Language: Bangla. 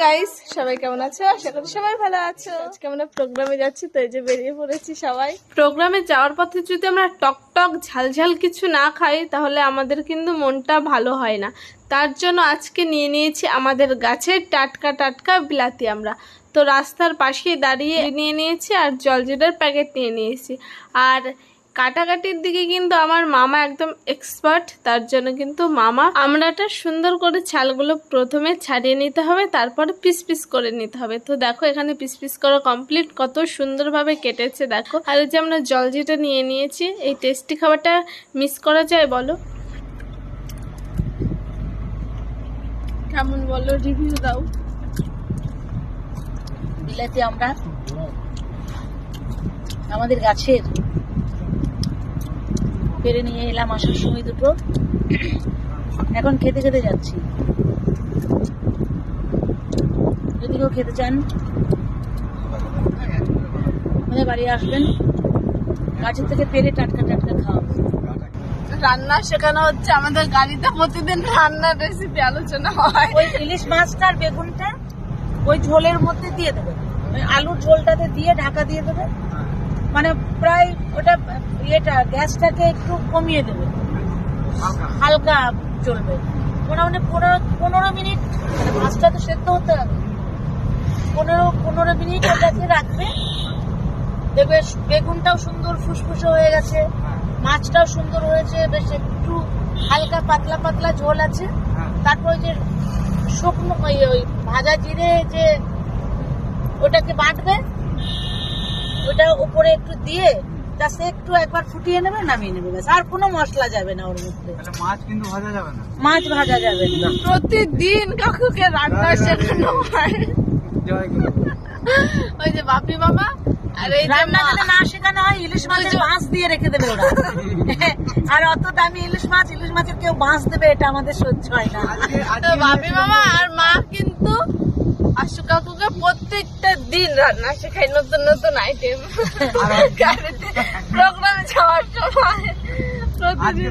গাইস, সবাই কেমন আছো? আশা করি সবাই ভালো আছো। আজকে আমরা প্রোগ্রামে যাচ্ছি, তো এই যে বেরিয়ে পড়েছি সবাই। প্রোগ্রামে যাওয়ার পথে যদি আমরা টক টক ঝালঝাল কিছু না খাই তাহলে আমাদের কিন্তু মনটা ভালো হয় না। তার জন্য আজকে নিয়ে নিয়েছি আমাদের গাছের টাটকা টাটকা বিলাতি আমরা। তো রাস্তার পাশেই দাঁড়িয়ে নিয়ে নিয়েছি আর জলজিরার প্যাকেট নিয়ে নিয়েছি। আর কাটাকাটির দিকে কিন্তু আমার মামা একদম এক্সপার্ট, তার জন্য কিন্তু মামা আমড়াটা সুন্দর করে ছালগুলো প্রথমে ছাড়িয়ে নিতে হবে, তারপরে পিস পিস করে নিতে হবে। তো দেখো এখানে পিস পিস করা কমপ্লিট, কত সুন্দরভাবে কেটেছে দেখো। আর এই যে আমরা জলজিরা নিয়ে নিয়েছি। এই টেস্টি খাবারটা মিস করা যায় বলো? কেমন বলো, রিভিউ দাও। বিলাতি আমরা আমাদের গাছের পেরে নিয়ে এলাম আসার সময় দুটো, এখন খেতে খেতে যাচ্ছি। যদি কেউ খেতে চান আমাদের বাড়ি আসবেন, গাছের থেকে পেরে টাটকা টাটকা খাওয়াবো। রান্না শেখানো হচ্ছে আমাদের গাড়িতে, প্রতিদিন রান্নার রেসিপি আলোচনা হয়। ওই ইলিশ মাছটা আর বেগুনটা ওই ঝোলের মধ্যে দিয়ে দেবে, ওই আলুর ঝোলটাতে দিয়ে ঢাকা দিয়ে দেবে, মানে প্রায় ওটা গ্যাসটাকে একটু কমিয়ে দেবে, হালকা চলবে। মোটামুটি 15 মিনিট, মাছটা তো সেদ্ধ হতে হবে, 15 মিনিট ওটাকে রাখবে। দেখবে বেগুনটাও সুন্দর ফুসফুসে হয়ে গেছে, মাছটাও সুন্দর হয়েছে, বেশ একটু হালকা পাতলা পাতলা ঝোল আছে। তারপর যে শুকনো ওই ভাজা জিরে যে ওটাকে বাটবে, ওটা উপরে একটু দিয়ে জাস্ট একটু একবার ফুটিয়ে নেবে, নামিয়ে নেবে, ব্যাস। আর কোনো মশলা যাবে না ওর মধ্যে। মাছ কিন্তু ভাজা যাবে না, মাছ ভাজা যাবে না। প্রতিদিন কাকুকে রান্না শেখানো হয়। ওই যে বাপি মামা আর এই রান্না যদি না শেখানো হয়, ইলিশ মাছের মাছ দিয়ে রেখে দেবে ওরা। আর অত দামি ইলিশ মাছের কেউ মাছ দেবে, এটা আমাদের সহ্য হয় না। তো বাপি মামা আর মা কিন্তু আশু কাকুকে প্রত্যেকটা দিন রান্না শেখায়, নতুন নতুন আইটেম। প্রোগ্রামে যাওয়ার সময় প্রতিদিন